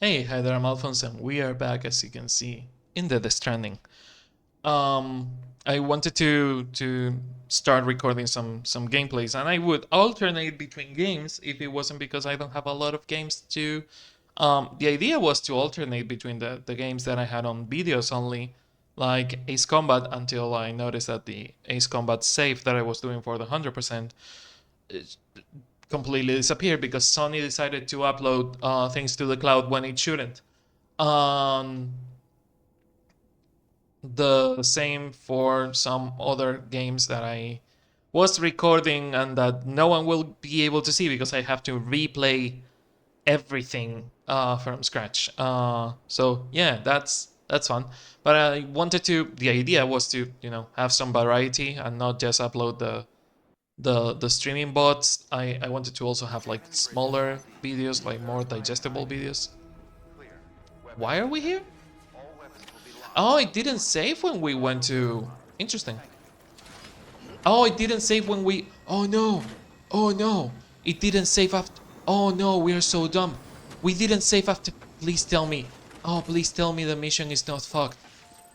Hey, hi there, I'm Alphonse, and we are back, as you can see, in the Stranding. Um, I wanted to start recording some gameplays, and I would alternate between games if it wasn't because I don't have a lot of games to. The idea was to alternate between the games that I had on videos only, like Ace Combat, until I noticed that the Ace Combat save that I was doing for the 100% completely disappeared because Sony decided to upload things to the cloud when it shouldn't. Um, the same for some other games that I was recording and that no one will be able to see because I have to replay everything from scratch. So yeah, that's fun. But I wanted to. The idea was to have some variety and not just upload the streaming bots. I wanted to also have like smaller videos, like more digestible videos. Why are we here? Oh, it didn't save when we went to. Interesting. Oh, it didn't save when we. Oh no. Oh no. It didn't save after. Oh no, we are so dumb. We didn't save after. Please tell me. Oh, please tell me the mission is not fucked.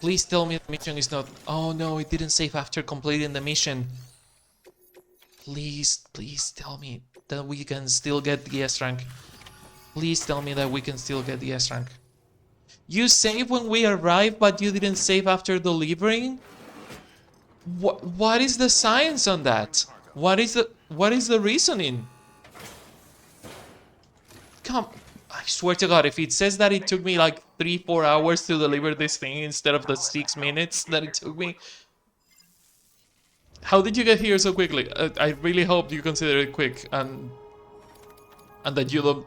Please tell me the mission is not. Oh no, it didn't save after completing the mission. Please tell me that we can still get the S rank. Please tell me that we can still get the S rank. You save when we arrive, but you didn't save after delivering? What is the science on that? What is the reasoning? Come, I swear to God, if it says that it took me like 3-4 hours to deliver this thing instead of the 6 minutes that it took me, how did you get here so quickly? I really hope you consider it quick and that you don't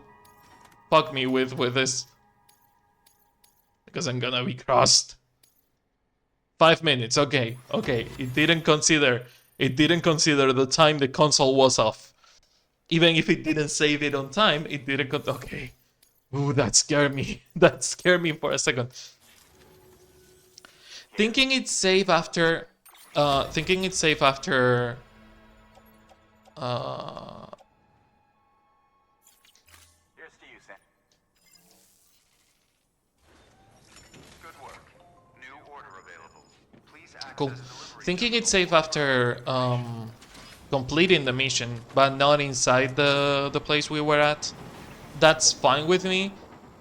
fuck me with this because I'm gonna be crossed. 5 minutes, okay, okay. It didn't consider the time the console was off. Even if it didn't save it on time, it didn't go. Okay. Ooh, that scared me. That scared me for a second. Thinking it's safe after. Thinking it's safe after. Uh, Here's to you, Sam. Good work. New order available. Please cool. access delivery. Thinking it's safe after completing the mission, but not inside the place we were at. That's fine with me.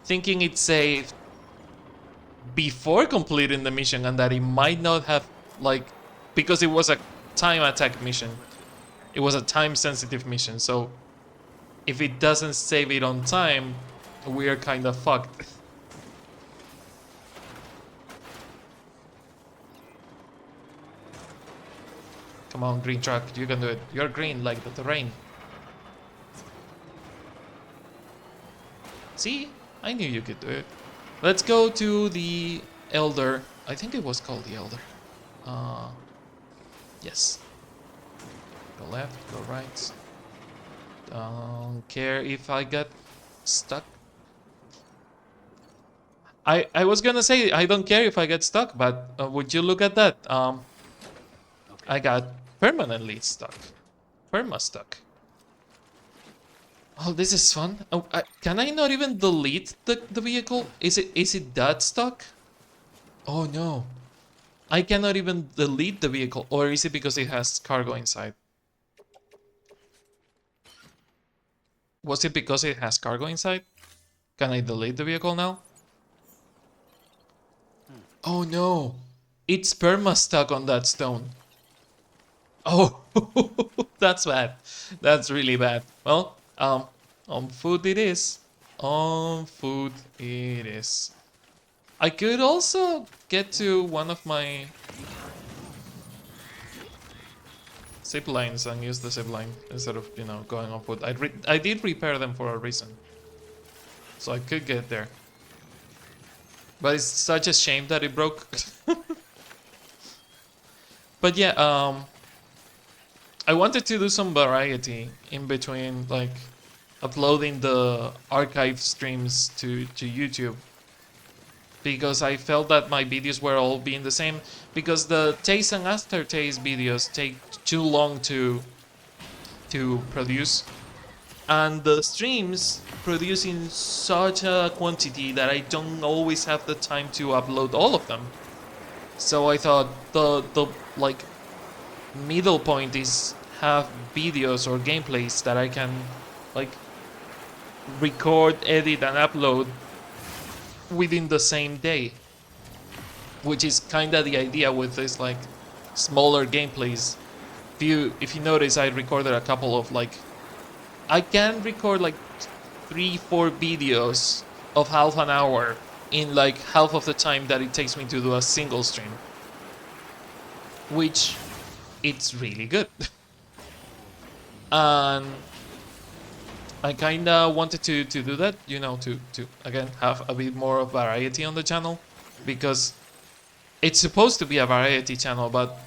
Thinking it's safe before completing the mission and that it might not have like because it was a time attack mission. It was a time sensitive mission, so if it doesn't save it on time, we are kind of fucked. Come on, green truck, you can do it. You're green like the terrain. See? I knew you could do it. Let's go to the Elder. I think it was called the Elder. Yes. Go left, go right. Don't care if I get stuck. I was gonna say I don't care if I get stuck, but would you look at that? I got permanently stuck. Perma stuck. Oh, this is fun. Oh, can I not even delete the vehicle? Is it that stuck? Oh no. I cannot even delete the vehicle. Or is it because it has cargo inside? Was it because it has cargo inside? Can I delete the vehicle now? Oh no. It's perma stuck on that stone. Oh, that's bad. That's really bad. Well, on foot it is. On foot it is. I could also get to one of my zip lines and use the zip line instead of, going on foot. I did repair them for a reason. So I could get there. But it's such a shame that it broke. But yeah, I wanted to do some variety in between, like uploading the archive streams to YouTube, because I felt that my videos were all being the same, because the taste and aftertaste videos take too long to produce. and the streams produce in such a quantity that I don't always have the time to upload all of them. So I thought the like middle point is have videos or gameplays that I can like record, edit, and upload within the same day, which is kind of the idea with this like smaller gameplays. If you notice, I recorded a couple of like I can record like 3-4 videos of half an hour in like half of the time that it takes me to do a single stream, which it's really good. And I kind of wanted to do that, you know, to again have a bit more of variety on the channel, because it's supposed to be a variety channel, but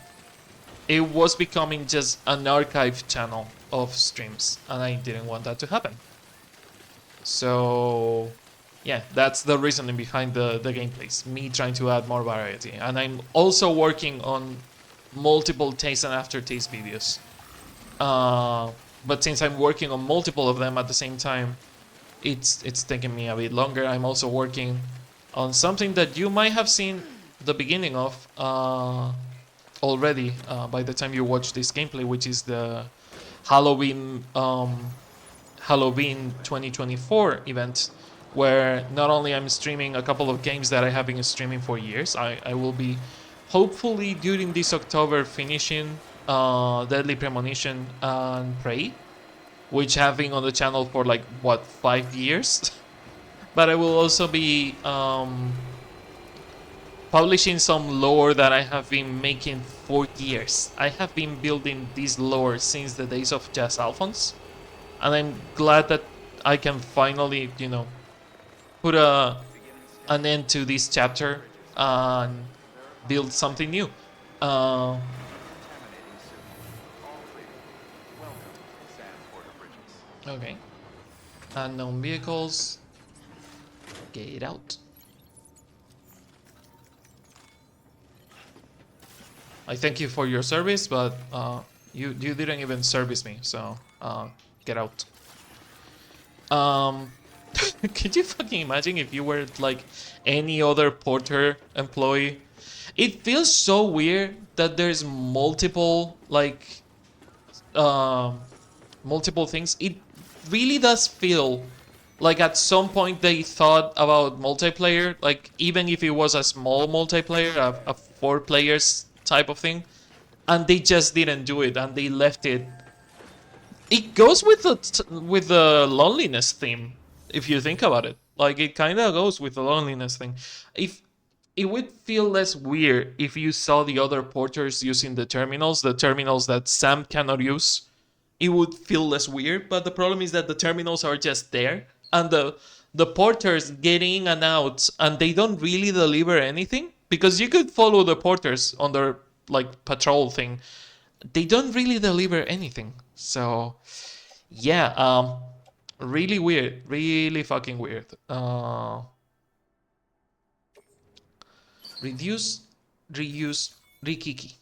it was becoming just an archive channel of streams, and I didn't want that to happen. So yeah, that's the reasoning behind the gameplays, me trying to add more variety. And I'm also working on multiple taste and aftertaste videos. But since I'm working on multiple of them at the same time, it's taking me a bit longer. I'm also working on something that you might have seen the beginning of already by the time you watch this gameplay, which is the Halloween Halloween 2024 event, where not only I'm streaming a couple of games that I have been streaming for years, I will be hopefully during this October finishing Deadly Premonition and Prey, which have been on the channel for like what 5 years. But I will also be publishing some lore that I have been making for years. I have been building this lore since the days of Jazz Alphonse, and I'm glad that I can finally, you know, put an end to this chapter and build something new. Uh, okay. Unknown vehicles. Get out. I thank you for your service, but you didn't even service me, so get out. Could you fucking imagine if you were like any other Porter employee? It feels so weird that there's multiple like multiple things. It really does feel like at some point they thought about multiplayer, like even if it was a small multiplayer, a 4 players type of thing, and they just didn't do it and they left it. It goes with the loneliness theme, if you think about it. Like it kind of goes with the loneliness thing. If it would feel less weird if you saw the other porters using the terminals that Sam cannot use. It would feel less weird, but the problem is that the terminals are just there, and the porters get in and out, and they don't really deliver anything, because you could follow the porters on their like patrol thing. They don't really deliver anything. So yeah, really weird, really fucking weird. Reduce, reuse, rekiki,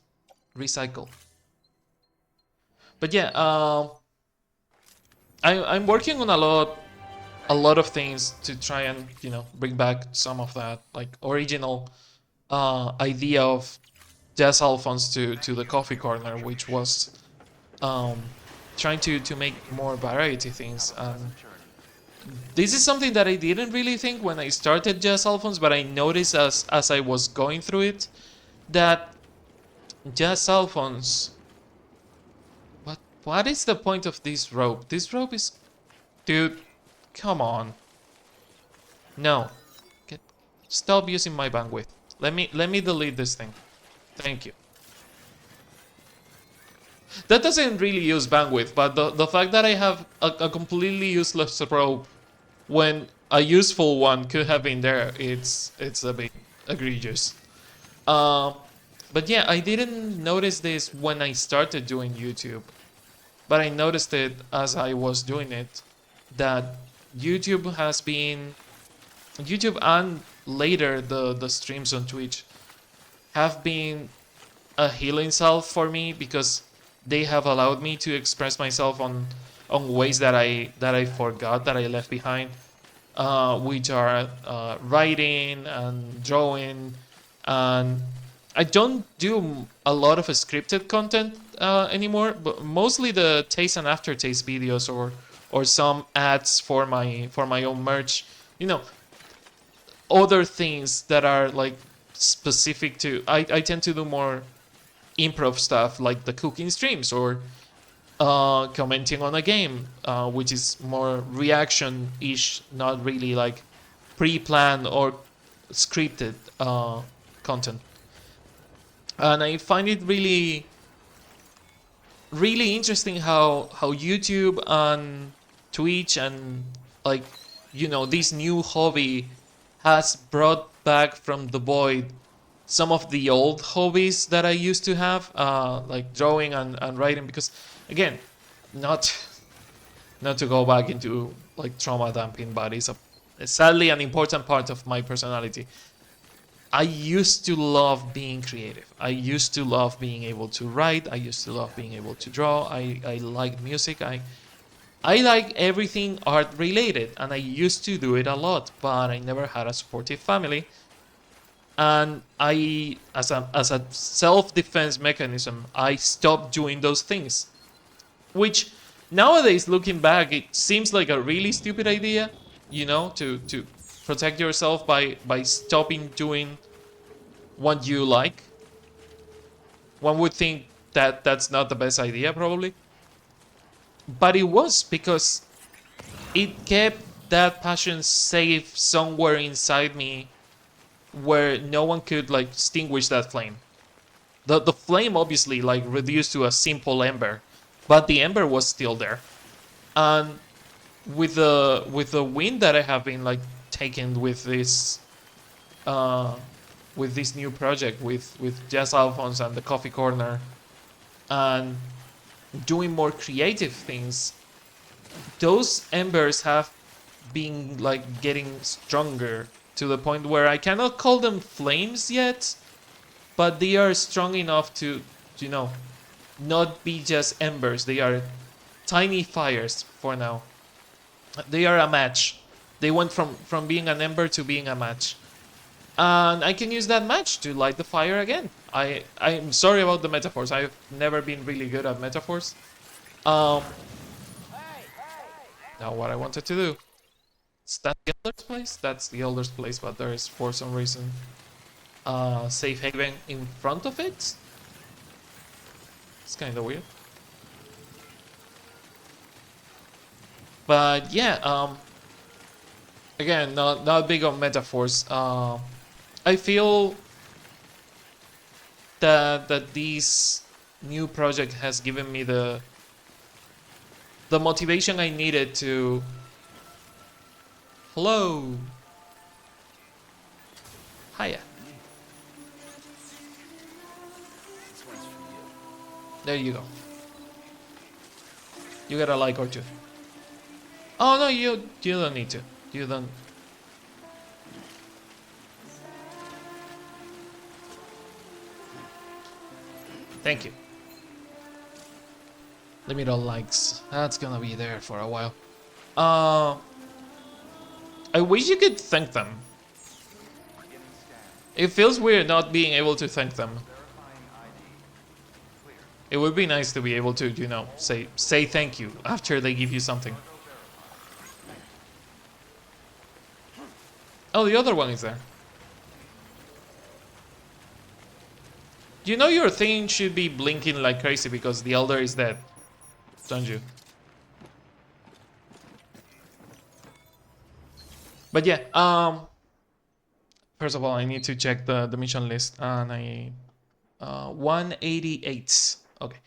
recycle. But yeah, I'm working on a lot of things to try and, you know, bring back some of that like original idea of Jazz Alphonse to the coffee corner, which was trying to make more variety things. And this is something that I didn't really think when I started Jazz Alphonse, but I noticed as I was going through it that Jazz Alphonse. What is the point of this rope? This rope is, dude, come on. No, stop using my bandwidth. Let me delete this thing. Thank you. That doesn't really use bandwidth, but the fact that I have a completely useless rope when a useful one could have been there, it's a bit egregious. But yeah, I didn't notice this when I started doing YouTube, but I noticed it as I was doing it, that YouTube has been, YouTube and later the streams on Twitch have been a healing salve for me, because they have allowed me to express myself on on ways that I forgot that I left behind, which are writing and drawing, and I don't do a lot of scripted content anymore, but mostly the taste and aftertaste videos or some ads for my own merch. You know, other things that are like specific to. I tend to do more improv stuff like the cooking streams or commenting on a game, which is more reaction ish, not really like pre planned or scripted content. And I find it really interesting how YouTube and Twitch and like this new hobby has brought back from the void some of the old hobbies that I used to have, like drawing and writing. Because again, not not to go back into like trauma dumping, but it's sadly an important part of my personality. I used to love being creative. I used to love being able to write. I used to love being able to draw. I like music. I like everything art related, and I used to do it a lot, but I never had a supportive family. And I, as a self defense mechanism, I stopped doing those things, which nowadays, looking back, it seems like a really stupid idea, to protect yourself by stopping doing what you like. One would think that that's not the best idea, probably, but it was because it kept that passion safe somewhere inside me, where no one could like extinguish that flame. The flame obviously like reduced to a simple ember, but the ember was still there. And with the wind that I have been like taking uh with this new project with Jazz Alphonse and the Coffee Corner, and doing more creative things, those embers have been like getting stronger to the point where I cannot call them flames yet, but they are strong enough to, you know, not be just embers. They are tiny fires for now. They are a match. They went from being an ember to being a match. And I can use that match to light the fire again. I'm sorry about the metaphors. I've never been really good at metaphors. Um, Now what I wanted to do. Is that the elder's place? That's the elder's place, but there is for some reason safe haven in front of it. It's kind of weird. But yeah, again, not big on metaphors. I feel that this new project has given me the motivation I needed to. Hello. Hiya. There you go. You got a like or two. Oh no, you don't need to. You don't. Thank you. Limit all likes. That's gonna be there for a while. I wish you could thank them. It feels weird not being able to thank them. It would be nice to be able to, say thank you after they give you something. Oh, the other one is there. You know your thing should be blinking like crazy because the elder is dead, don't you? But yeah, first of all, I need to check the mission list, and 188. Okay.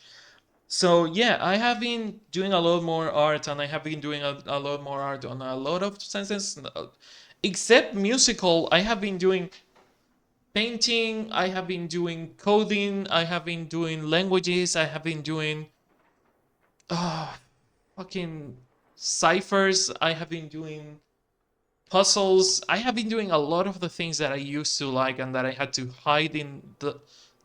So yeah, I have been doing a lot more art, and I have been doing a lot more art on a lot of senses. Except musical, I have been doing painting, I have been doing coding, I have been doing languages, I have been doing fucking ciphers, I have been doing puzzles. I have been doing a lot of the things that I used to like and that I had to hide in the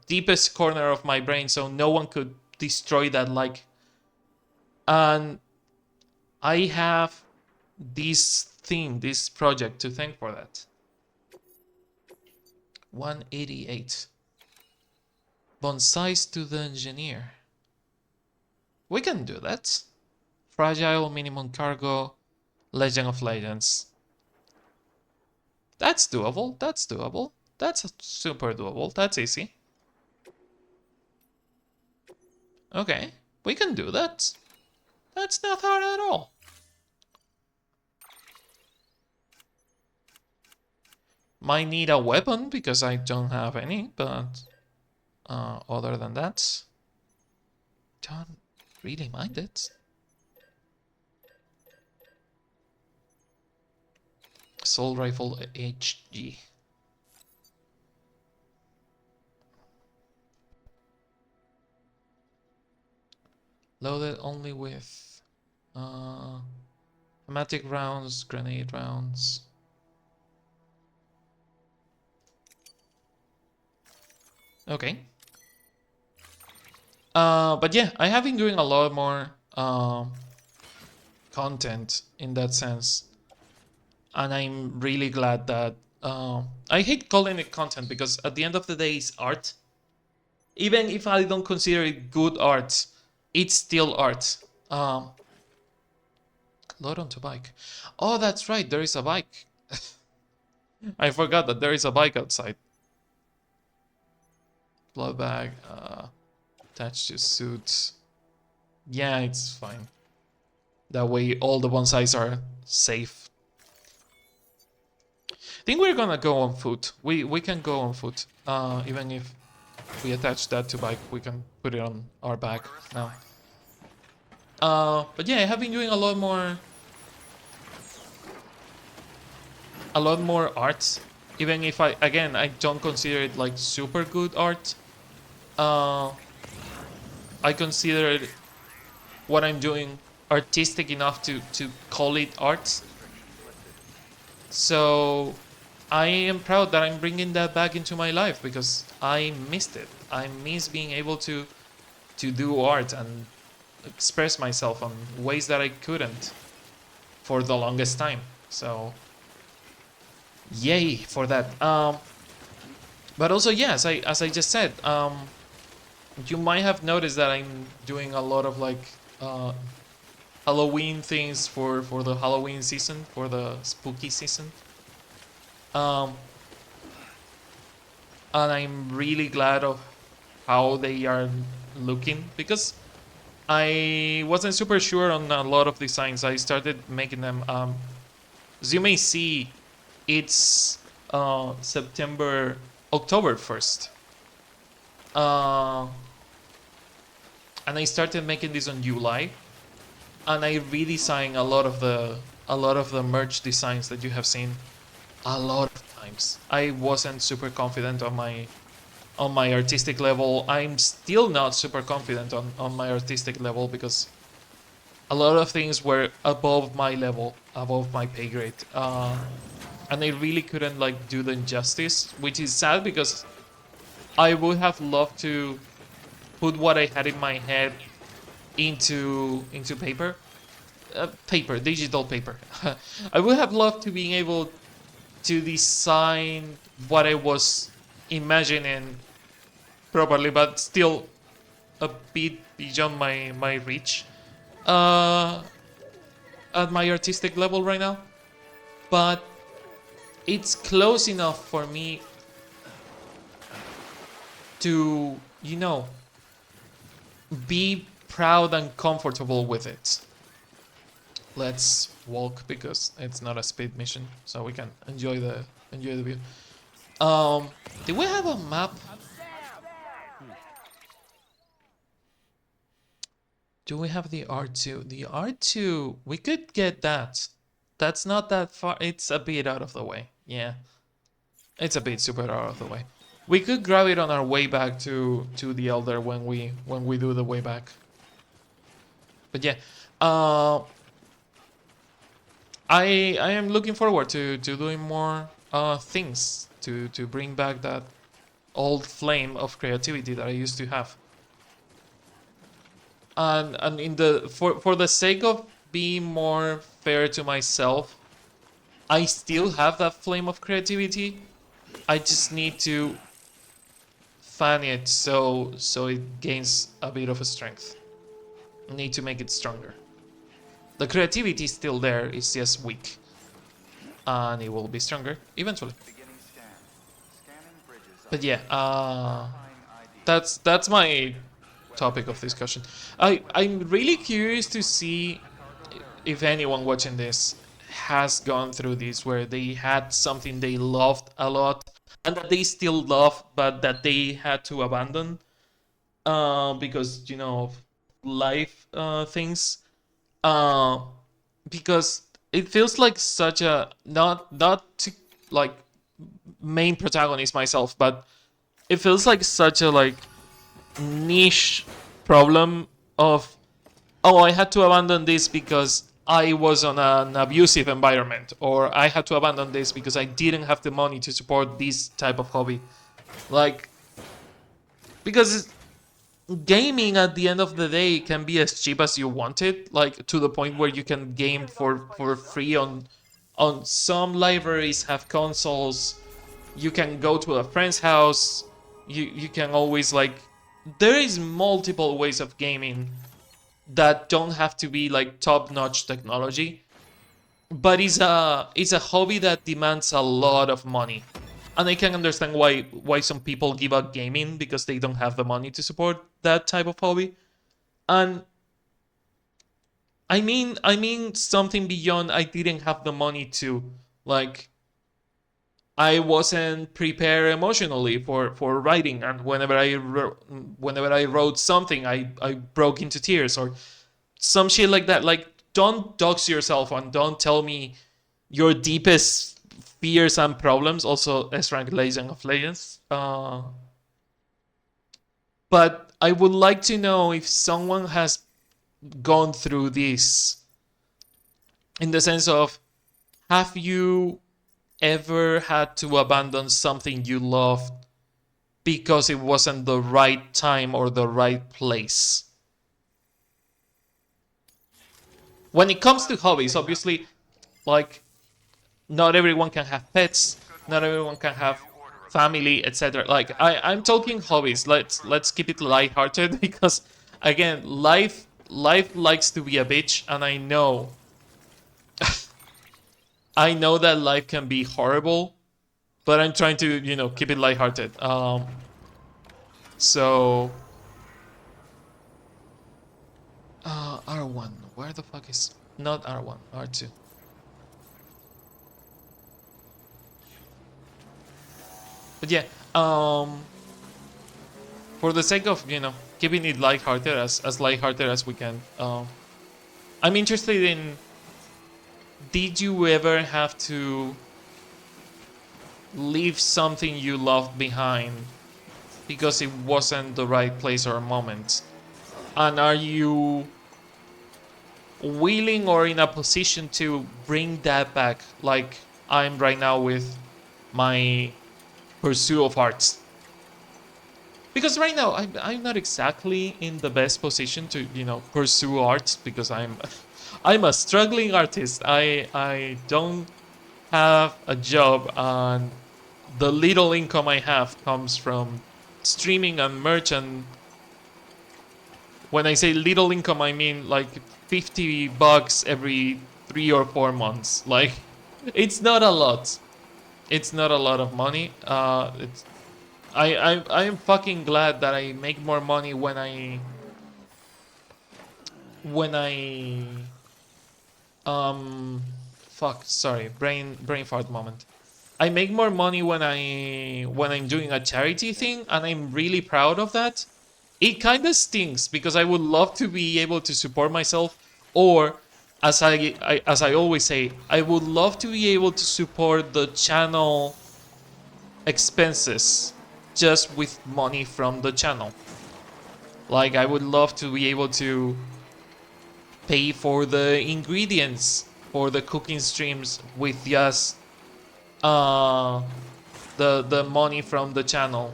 deepest corner of my brain so no one could destroy that like. And I have this thing, this project to thank for that. 188. Bonsais to the engineer. We can do that. Fragile, minimum cargo, Legend of Legends. That's doable. That's doable. That's super doable. That's easy. Okay, we can do that. That's not hard at all. Might need a weapon because I don't have any, but other than that, don't really mind it. Assault rifle HG. Loaded only with thematic rounds, grenade rounds. Okay. But yeah, I have been doing a lot more content in that sense, and I'm really glad that. I hate calling it content because at the end of the day, it's art. Even if I don't consider it good art, it's still art. Load onto bike. Oh, that's right. There is a bike. I forgot that there is a bike outside. Blood bag. Attached to suit. Yeah, it's fine. That way all the bonsais are safe. I think we're gonna go on foot. We can go on foot. Even if we attach that to bike, we can put it on our back now. But yeah, I have been doing a lot more art. Even if I don't consider it like super good art. I consider what I'm doing artistic enough to call it art. So I am proud that I'm bringing that back into my life because I missed it. I miss being able to do art and express myself on ways that I couldn't for the longest time. So yay for that. But also, yeah, as I just said, you might have noticed that I'm doing a lot of like Halloween things for the Halloween season, for the spooky season. And I'm really glad of how they are looking because I wasn't super sure on a lot of designs. I started making them. As you may see, it's October 1st. And I started making this on July, and I redesigned a lot of the merch designs that you have seen a lot of times. I wasn't super confident on my artistic level. I'm still not super confident on my artistic level because a lot of things were above my level, above my pay grade, and I really couldn't like do them justice, which is sad because I would have loved to put what I had in my head into paper, digital paper. I would have loved to be able to design what I was imagining properly, but still a bit beyond my reach at my artistic level right now. But it's close enough for me to, be proud and comfortable with it. Let's walk because it's not a speed mission, so we can enjoy the view. Do we have a map? Do we have the R2? The R2, we could get that. That's not that far. It's a bit out of the way. Yeah, it's a bit super out of the way. We could grab it on our way back to the Elder when we do the way back. But yeah, I am looking forward to doing more things to bring back that old flame of creativity that I used to have. And in the for the sake of be more fair to myself, I still have that flame of creativity. I just need to fan it so it gains a bit of a strength. I need to make it stronger. The creativity is still there, it's just weak. And it will be stronger eventually. Beginning scan. Scanning bridges. But yeah, Verifying ID. that's my topic of discussion. I'm really curious to see if anyone watching this has gone through this, where they had something they loved a lot and that they still love, but that they had to abandon because of life things. Uh, because it feels like such a not to like main protagonist myself, but it feels like such a like niche problem of, oh, I had to abandon this because I was on an abusive environment, or I had to abandon this because I didn't have the money to support this type of hobby. Like, because gaming at the end of the day can be as cheap as you want it, like to the point where you can game for free on some libraries have consoles. You can go to a friend's house. You can always like, there is multiple ways of gaming that don't have to be like top-notch technology, but it's a hobby that demands a lot of money. And I can understand why some people give up gaming, because they don't have the money to support that type of hobby. And I mean something beyond, I didn't have the money to, like, I wasn't prepared emotionally for writing, and whenever I wrote something, I broke into tears or some shit like that. Like, don't dox yourself and don't tell me your deepest fears and problems. Also, S rank Legend of Legends. But I would like to know if someone has gone through this, in the sense of, have you ever had to abandon something you loved because it wasn't the right time or the right place? When it comes to hobbies, obviously, like, not everyone can have pets, not everyone can have family, etc. Like, I'm talking hobbies. Let's keep it lighthearted because, again, life likes to be a bitch, and I know that life can be horrible, but I'm trying to keep it lighthearted. So R1, where the fuck is, not R1, R2? But yeah, for the sake of keeping it lighthearted, as lighthearted as we can, I'm interested in, did you ever have to leave something you loved behind because it wasn't the right place or moment? And are you willing or in a position to bring that back, like I'm right now with my pursuit of arts? Because right now I'm not exactly in the best position to pursue arts, because I'm a struggling artist. I don't have a job, and the little income I have comes from streaming and merch. And when I say little income, I mean like $50 every 3 or 4 months. Like, it's not a lot. It's not a lot of money. I am fucking glad that I make more money when I fuck, sorry, brain fart moment. I make more money when I'm doing a charity thing, and I'm really proud of that. It kind of stinks because I would love to be able to support myself, or as I always say, I would love to be able to support the channel expenses just with money from the channel. Like, I would love to be able to pay for the ingredients for the cooking streams with just the money from the channel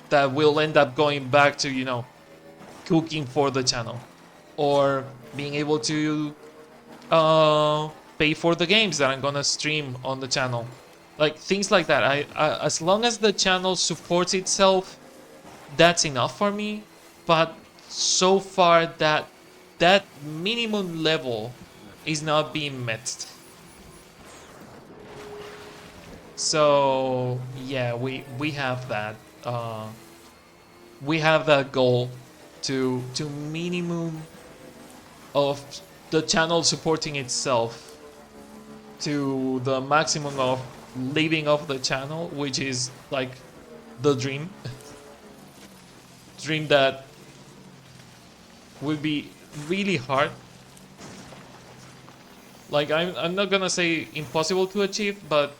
that will end up going back to cooking for the channel, or being able to uh, pay for the games that I'm gonna stream on the channel, like things like that. As long as the channel supports itself, that's enough for me. But so far, that minimum level is not being met. So yeah, we have that. We have that goal to minimum of the channel supporting itself to the maximum of living off the channel, which is like the dream. Dream that will be really hard. Like I'm not gonna say impossible to achieve, but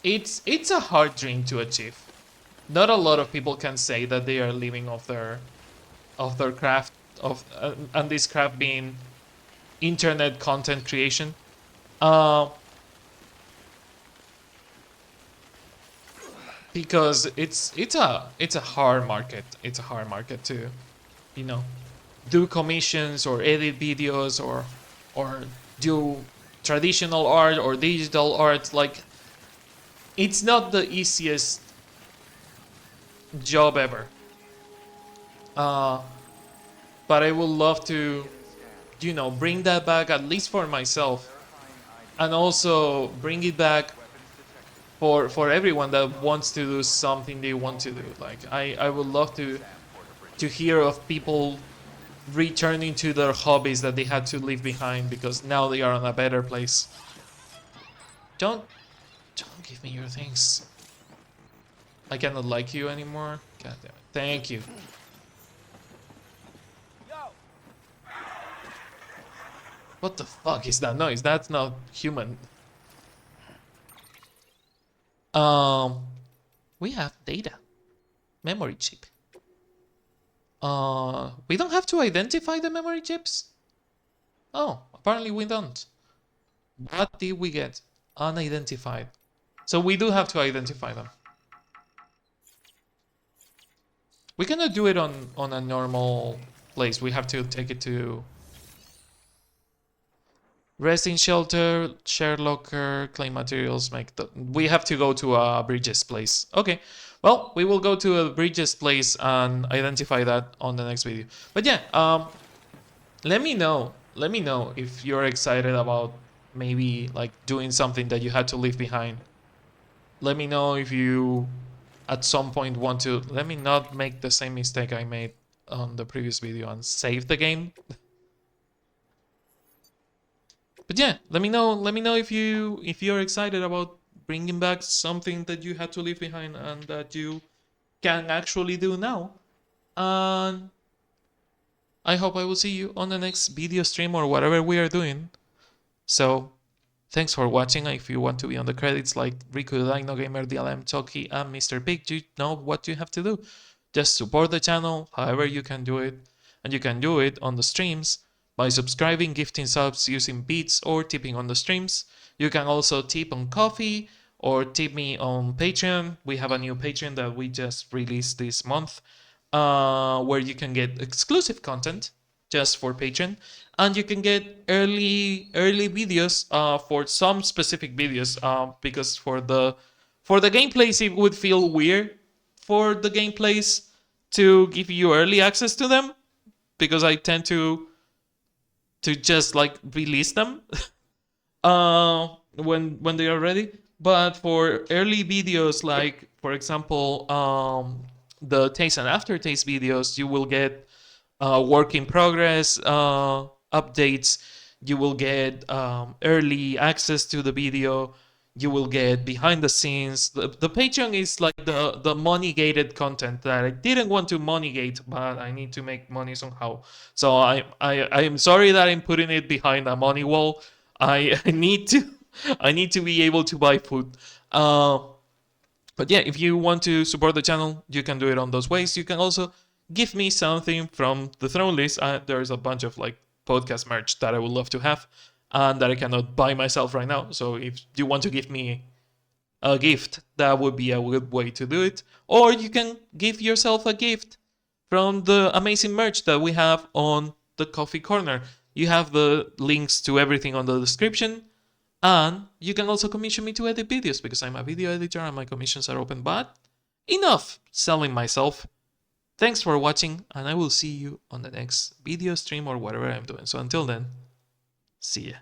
it's a hard dream to achieve. Not a lot of people can say that they are living off their craft of and this craft being internet content creation. Uh, because it's a hard market. It's a hard market to, you know, do commissions or edit videos or do traditional art or digital art. Like it's not the easiest job ever. Uh, but I would love to, you know, bring that back at least for myself, and also bring it back for everyone that wants to do something they want to do. Like I would love to hear of people returning to their hobbies that they had to leave behind because now they are in a better place. Don't don't give me your things. I cannot like you anymore. God damn it. Thank you. What the fuck is that noise? That's not human. Um, we have data, memory chip. We don't have to identify the memory chips. Oh, apparently we don't. What did we get? Unidentified. So we do have to identify them. We cannot do it on a normal place. We have to take it to resting shelter, share locker, claim materials, make the... We have to go to a Bridges place. Okay, well, we will go to a Bridges place and identify that on the next video. But yeah, let me know. Let me know if you're excited about maybe like doing something that you had to leave behind. Let me know if you at some point want to... Let me not make the same mistake I made on the previous video and save the game. But yeah, let me know. Let me know if you're excited about bringing back something that you had to leave behind and that you can actually do now. And I hope I will see you on the next video stream or whatever we are doing. So thanks for watching. If you want to be on the credits like Riku, Dino Gamer, DLM, Toki, and Mr. Big, you know what you have to do. Just support the channel however you can do it. And you can do it on the streams by subscribing, gifting subs using beats, or tipping on the streams. You can also tip on Coffee or tip me on Patreon. We have a new Patreon that we just released this month, where you can get exclusive content just for Patreon, and you can get early videos for some specific videos. Because for the gameplays, it would feel weird for the gameplays to give you early access to them because I tend to just like release them when they are ready. But for early videos, like for example, the taste and aftertaste videos, you will get work in progress updates. You will get early access to the video. You will get behind the scenes. The Patreon is like the money gated content that I didn't want to money gate, but I need to make money somehow. So I am sorry that I'm putting it behind a money wall. I need to be able to buy food. But yeah, if you want to support the channel, you can do it on those ways. You can also give me something from the throne list. There's a bunch of like podcast merch that I would love to have and that I cannot buy myself right now. So if you want to give me a gift, that would be a good way to do it. Or you can give yourself a gift from the amazing merch that we have on the coffee corner. You have the links to everything on the description. And you can also commission me to edit videos because I'm a video editor and my commissions are open. But enough selling myself. Thanks for watching, and I will see you on the next video stream or whatever I'm doing. So until then, see ya.